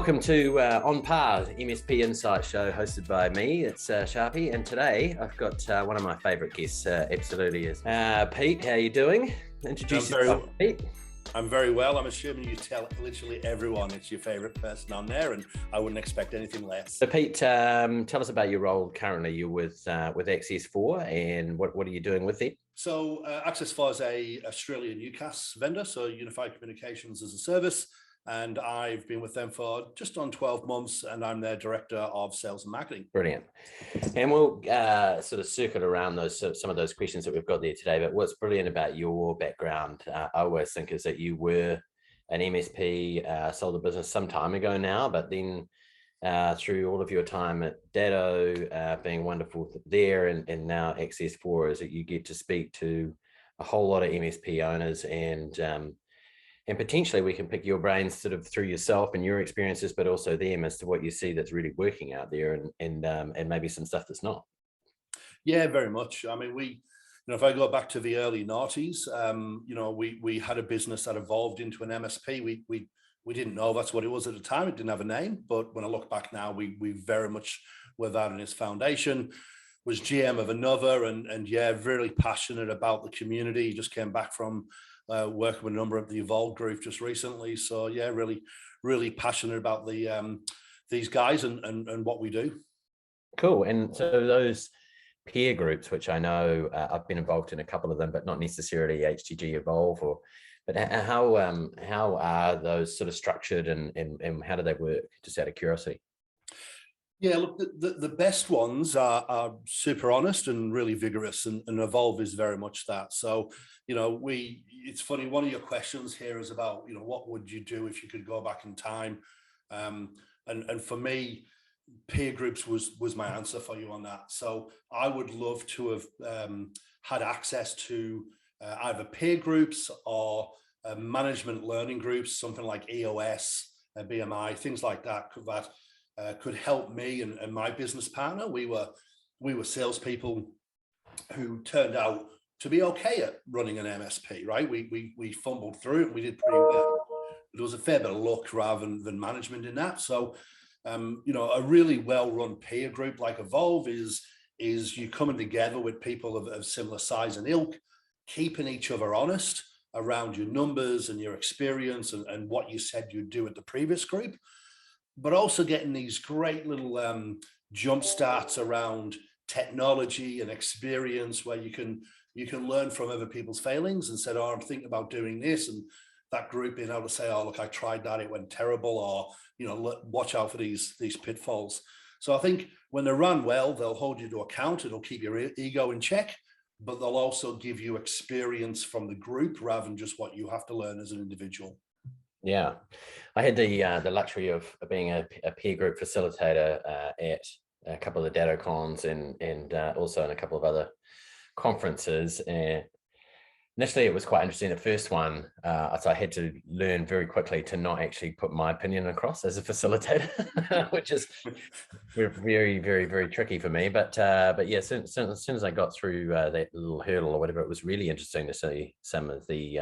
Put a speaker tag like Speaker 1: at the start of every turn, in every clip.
Speaker 1: Welcome to On Par, MSP Insight Show, hosted by me. It's Sharpie, and today I've got one of my favourite guests. Absolutely is Pete. How are you doing? Introduce yourself, Pete.
Speaker 2: I'm very well. I'm assuming you tell literally everyone it's your favourite person on there, and I wouldn't expect anything less.
Speaker 1: So, Pete, tell us about your role currently. You're with Access4, and what are you doing with it?
Speaker 2: So, Access4 is a Australian UCaaS vendor, so Unified Communications as a Service. And I've been with them for just on 12 months, and I'm their director of sales and marketing.
Speaker 1: Brilliant. And we'll sort of circle around some of those questions that we've got there today. But what's brilliant about your background, I always think, is that you were an MSP, sold a business some time ago now, but then through all of your time at Datto, being wonderful there, and now Access4, is that you get to speak to a whole lot of MSP owners, and potentially we can pick your brains sort of through yourself and your experiences, but also them as to what you see that's really working out there, and maybe some stuff that's not.
Speaker 2: Yeah, very much. I mean, if I go back to the early noughties, we had a business that evolved into an MSP. We didn't know that's what it was at the time. It didn't have a name, but when I look back now, we very much were that in its foundation. Was GM of another, and yeah, really passionate about the community. Just came back from working with a number of the Evolve group just recently. So yeah, really passionate about these guys and what we do.
Speaker 1: Cool. And so those peer groups, which I know I've been involved in a couple of them, but not necessarily HTG Evolve, but how are those sort of structured, and how do they work, just out of curiosity?
Speaker 2: Yeah, look, the best ones are super honest and really vigorous, and Evolve is very much that. So, it's funny, one of your questions here is about, what would you do if you could go back in time? And for me, peer groups was my answer for you on that. So I would love to have had access to either peer groups or management learning groups, something like EOS, BMI, things like that, could help me and my business partner. We were salespeople who turned out to be okay at running an MSP, right? We fumbled through it. We did pretty well. There was a fair bit of luck rather than management in that. So, a really well-run peer group like Evolve is you coming together with people of similar size and ilk, keeping each other honest around your numbers and your experience and what you said you'd do at the previous group, but also getting these great little jump starts around technology and experience where you can learn from other people's failings and said, oh, I'm thinking about doing this, and that group being able to say, oh, look, I tried that, it went terrible, or watch out for these pitfalls. So I think when they're run well, they'll hold you to account. It'll keep your ego in check, but they'll also give you experience from the group rather than just what you have to learn as an individual.
Speaker 1: Yeah, I had the luxury of being a peer group facilitator at a couple of the Datto cons and also in a couple of other conferences. And initially, it was quite interesting. The first one, so I had to learn very quickly to not actually put my opinion across as a facilitator, which is very, very, very tricky for me. But yeah, as soon as I got through that little hurdle or whatever, it was really interesting to see some of the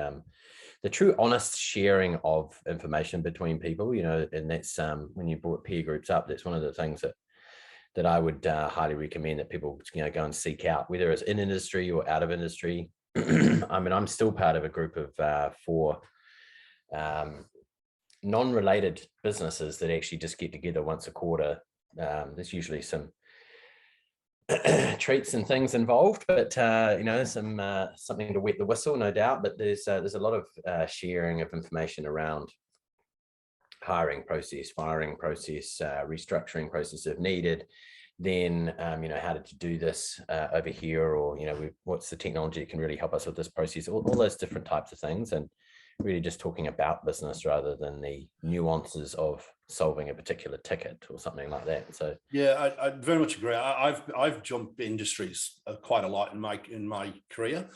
Speaker 1: true honest sharing of information between people, and that's when you brought peer groups up, that's one of the things that I would highly recommend that people, go and seek out, whether it's in industry or out of industry. I mean, I'm still part of a group of 4 non-related businesses that actually just get together once a quarter. There's usually some treats and things involved, but something to wet the whistle, no doubt. But there's a lot of sharing of information around hiring process, firing process, restructuring process if needed. Then how did you do this over here, or what's the technology that can really help us with this process, all those different types of things, and really just talking about business rather than the nuances of solving a particular ticket or something like that. So
Speaker 2: yeah, I very much agree. I've jumped industries quite a lot in my career,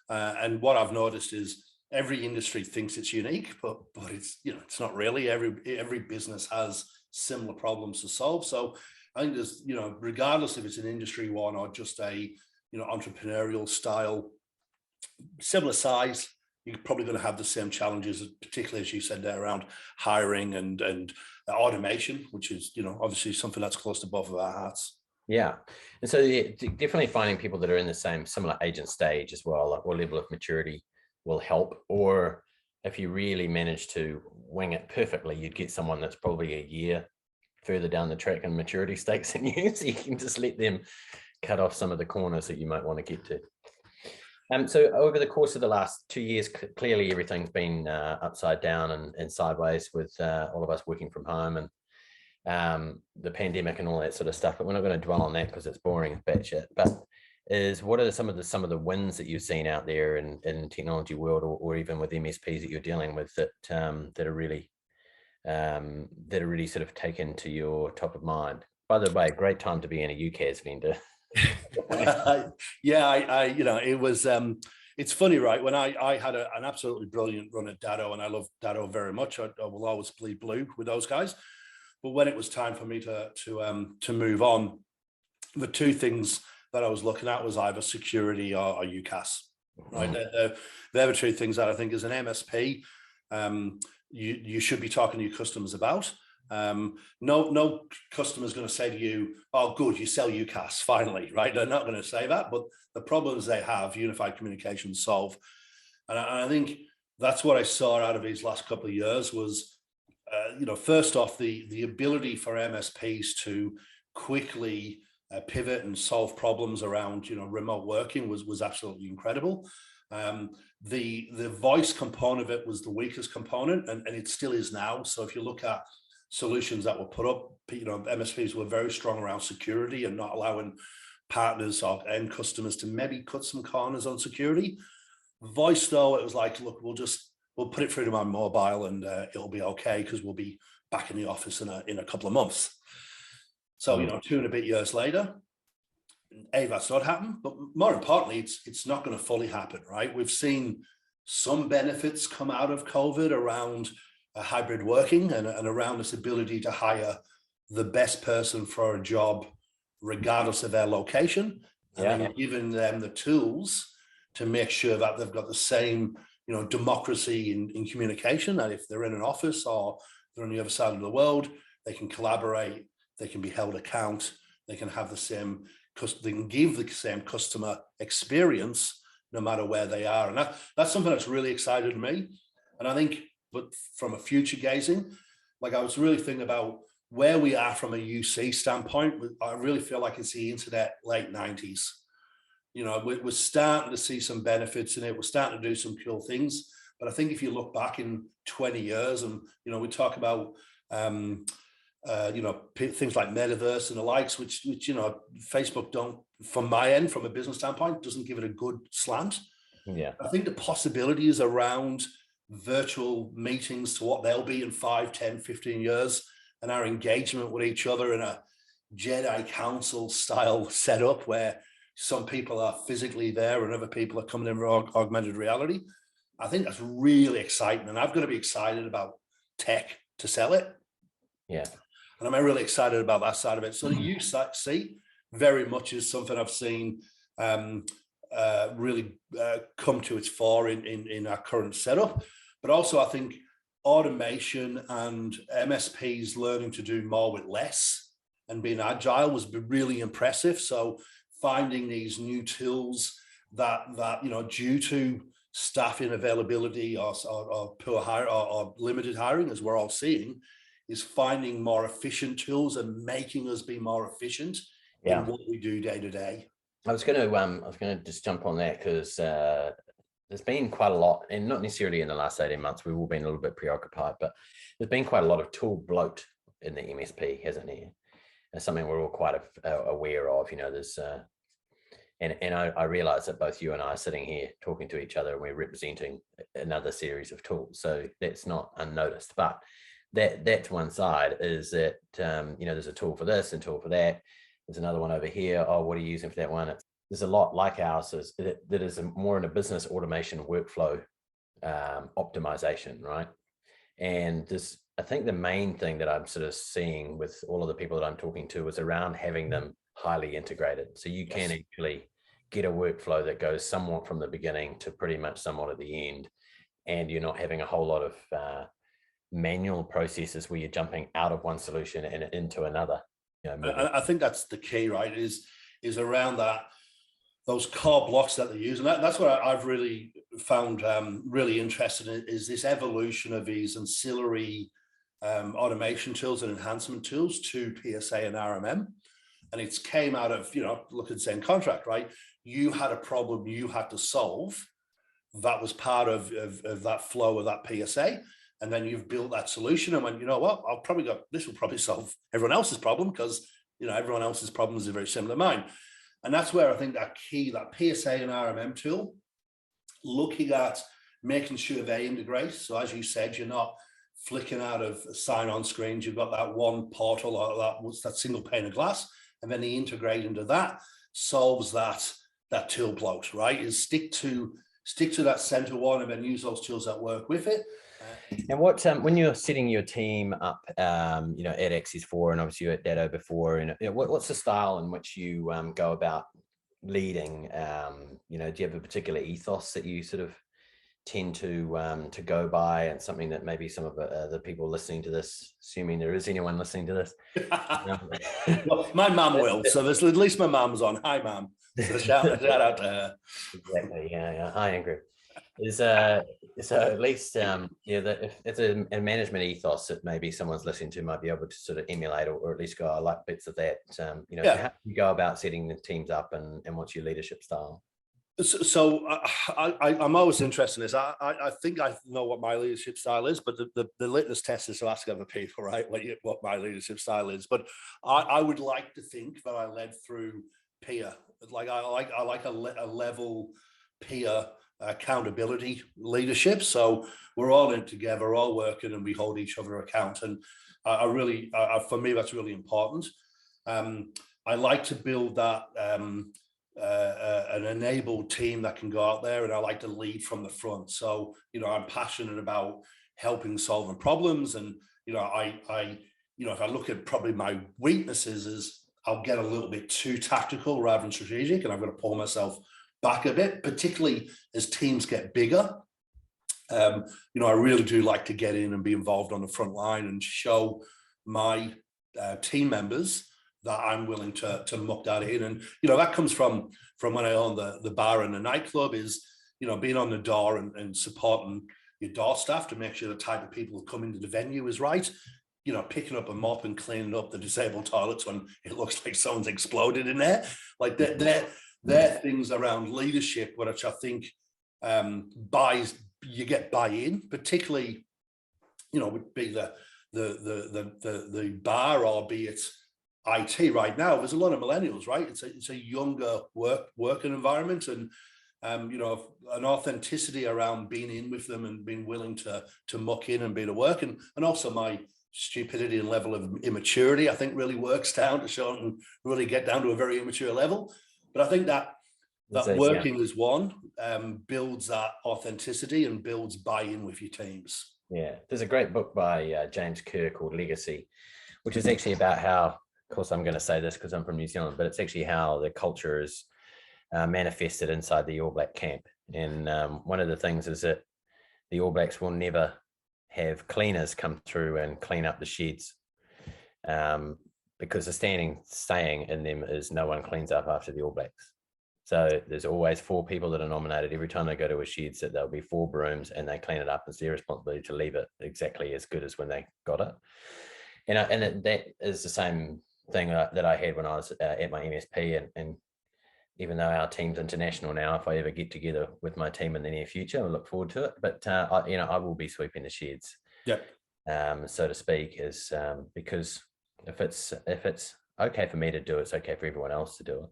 Speaker 2: and what I've noticed is every industry thinks it's unique, but it's it's not really. Every business has similar problems to solve. So I think there's regardless if it's an industry one or just a entrepreneurial style, similar size, you're probably going to have the same challenges, particularly as you said there, around hiring and automation, which is, you know, obviously something that's close to both of our hearts.
Speaker 1: Yeah. And so definitely finding people that are in the same similar age and stage as well, like what level of maturity will help. Or if you really manage to wing it perfectly, you'd get someone that's probably a year further down the track in maturity stakes than you, so you can just let them cut off some of the corners that you might want to get to. So over the course of the last 2 years, clearly everything's been upside down and sideways with all of us working from home and the pandemic and all that sort of stuff. But we're not going to dwell on that because it's boring as batshit. But what are some of the wins that you've seen out there in the technology world, or even with MSPs that you're dealing with that are really sort of taken to your top of mind? By the way, great time to be in a UCaaS vendor.
Speaker 2: Yeah, you know, it was, it's funny, right? When I had an absolutely brilliant run at Datto, and I love Datto very much. I will always bleed blue with those guys. But when it was time for me to move on, the two things that I was looking at was either security or UCaaS, right? They're the two things that I think as an MSP, you should be talking to your customers about. No customer is going to say to you, oh, good, you sell UCaaS, finally, right? They're not going to say that, but the problems they have, unified communication solve. And I think that's what I saw out of these last couple of years was, you know, first off, the ability for MSPs to quickly pivot and solve problems around, you know, remote working was absolutely incredible. The voice component of it was the weakest component, and it still is now. So if you look at solutions that were put up, you know, MSPs were very strong around security and not allowing partners or end customers to maybe cut some corners on security. Voice, though, it was like, look, we'll put it through to my mobile and it'll be okay because we'll be back in the office in a couple of months. So, you know, 2 and a bit years later, that's not happened, but more importantly, it's not going to fully happen, right? We've seen some benefits come out of COVID around hybrid working and around this ability to hire the best person for a job, regardless of their location, and then giving them the tools to make sure that they've got the same, you know, democracy in communication. That if they're in an office or they're on the other side of the world, they can collaborate, they can be held account, they can have the same, they can give the same customer experience no matter where they are. And that's something that's really excited me. And I think, but from a future gazing, like I was really thinking about where we are from a UC standpoint. I really feel like it's the internet late 90s. You know, we're starting to see some benefits in it. We're starting to do some cool things. But I think if you look back in 20 years and, you know, we talk about, you know, things like metaverse and the likes, which, you know, Facebook don't, from my end, from a business standpoint, doesn't give it a good slant.
Speaker 1: Yeah.
Speaker 2: I think the possibilities around virtual meetings to what they'll be in 5, 10, 15 years, and our engagement with each other in a Jedi Council style setup where some people are physically there and other people are coming in for augmented reality. I think that's really exciting, and I've got to be excited about tech to sell it.
Speaker 1: Yeah.
Speaker 2: And I'm really excited about that side of it. So the UC very much is something I've seen really come to its fore in our current setup. But also I think automation and MSPs learning to do more with less and being agile was really impressive. So finding these new tools that you know, due to staffing availability or poor hire or limited hiring, as we're all seeing, is finding more efficient tools and making us be more efficient in what we do day to day.
Speaker 1: I was going to just jump on that because there's been quite a lot, and not necessarily in the last 18 months, we've all been a little bit preoccupied, but there's been quite a lot of tool bloat in the MSP, hasn't there? It's something we're all quite aware of. You know, there's and I realize that both you and I are sitting here talking to each other and we're representing another series of tools, so that's not unnoticed. But that's one side, is that you know, there's a tool for this and tool for that. There's another one over here. Oh, what are you using for that one? There's a lot like ours that is more in a business automation workflow optimization, right? And this, I think the main thing that I'm sort of seeing with all of the people that I'm talking to is around having them highly integrated. So you can actually get a workflow that goes somewhat from the beginning to pretty much somewhat at the end. and you're not having a whole lot of manual processes where you're jumping out of one solution and into another.
Speaker 2: I think that's the key, right? Is around that, those core blocks that they use, and that's what I've really found really interesting, is this evolution of these ancillary automation tools and enhancement tools to PSA and RMM. And it's came out of, look at the same contract, right? You had a problem you had to solve. That was part of that flow of that PSA. And then you've built that solution and went, you know what, this will probably solve everyone else's problem, because, everyone else's problems are very similar to mine. And that's where I think that PSA and RMM tool, looking at making sure they integrate. So as you said, you're not flicking out of sign-on screens. You've got that one portal, or that single pane of glass, and then they integrate into that, solves that tool bloat, right? Is stick to that center one, and then use those tools that work with it.
Speaker 1: And what when you're setting your team up, at Access 4, and obviously you're at Datto before, and what's the style in which you go about leading? Do you have a particular ethos that you sort of tend to go by, and something that maybe some of the people listening to this, assuming there is anyone listening to this?
Speaker 2: Well, my mum will, so there's at least my mum's on. Hi, mum. So shout out to her.
Speaker 1: Exactly. Yeah. Hi, Ingrid. So at least if it's a management ethos that maybe someone's listening to might be able to sort of emulate, or at least go, I like bits of that. How do you go about setting the teams up, and what's your leadership style?
Speaker 2: So I'm always interested in this. I think I know what my leadership style is, but the litmus test is to ask other people, right, what my leadership style is. But I would like to think that I led through peer. Like I like a level peer accountability leadership. So we're all in together, we're all working, and we hold each other account. And I really, for me, that's really important. I like to build that an enabled team that can go out there, and I like to lead from the front. So I'm passionate about helping solving problems, and if I look at probably my weaknesses, is I'll get a little bit too tactical rather than strategic, and I'm going to pull myself back a bit, particularly as teams get bigger. I really do like to get in and be involved on the front line and show my team members that I'm willing to muck that in. And that comes from when I owned the bar and the nightclub, is being on the door and supporting your door staff to make sure the type of people who come into the venue is right. Picking up a mop and cleaning up the disabled toilets when it looks like someone's exploded in there. Like they're things around leadership, which I think you get buy-in, particularly would be the bar, or be it IT right now. There's a lot of millennials, right? It's a younger working environment, and an authenticity around being in with them and being willing to muck in and be to work, and also my stupidity and level of immaturity, I think, really works down to show and really get down to a very immature level. But I think that working as one builds that authenticity and builds buy-in with your teams.
Speaker 1: Yeah, there's a great book by James Kerr called Legacy, which is actually about how, of course, I'm going to say this because I'm from New Zealand, but it's actually how the culture is manifested inside the All Black camp. And one of the things is that the All Blacks will never have cleaners come through and clean up the sheds, because the saying in them is no one cleans up after the All Blacks. So there's always 4 people that are nominated every time they go to a shed, that there'll be 4 brooms and they clean it up. It's their responsibility to leave it exactly as good as when they got it. And that is the same thing that I had when I was at my MSP. And even though our team's international now, if I ever get together with my team in the near future, I look forward to it. But I will be sweeping the sheds, so to speak, is because if it's okay for me to do it, it's okay for everyone else to do it.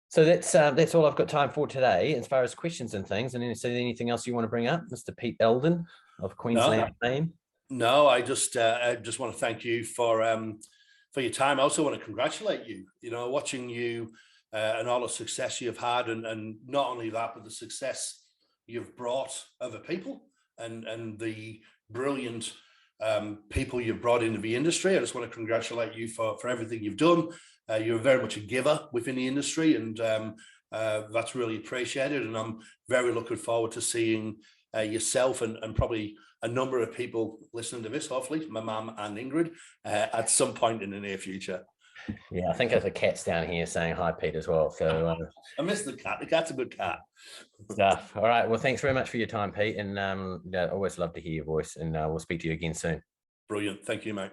Speaker 1: So that's all I've got time for today, as far as questions and things. And is there anything else you want to bring up, Mr. Pete Eldon of Queensland fame?
Speaker 2: No, I just want to thank you for your time. I also want to congratulate you. Watching you and all the success you've had, and not only that, but the success you've brought other people, and the brilliant people you've brought into the industry. I just want to congratulate you for everything you've done. You're very much a giver within the industry, and that's really appreciated. And I'm very looking forward to seeing yourself and probably a number of people listening to this, hopefully, my mum and Ingrid, at some point in the near future.
Speaker 1: Yeah, I think there's a cat's down here saying hi, Pete, as well. So
Speaker 2: I miss the cat. The cat's a good cat.
Speaker 1: stuff. All right. Well, thanks very much for your time, Pete. And always love to hear your voice. And we'll speak to you again soon.
Speaker 2: Brilliant. Thank you, mate.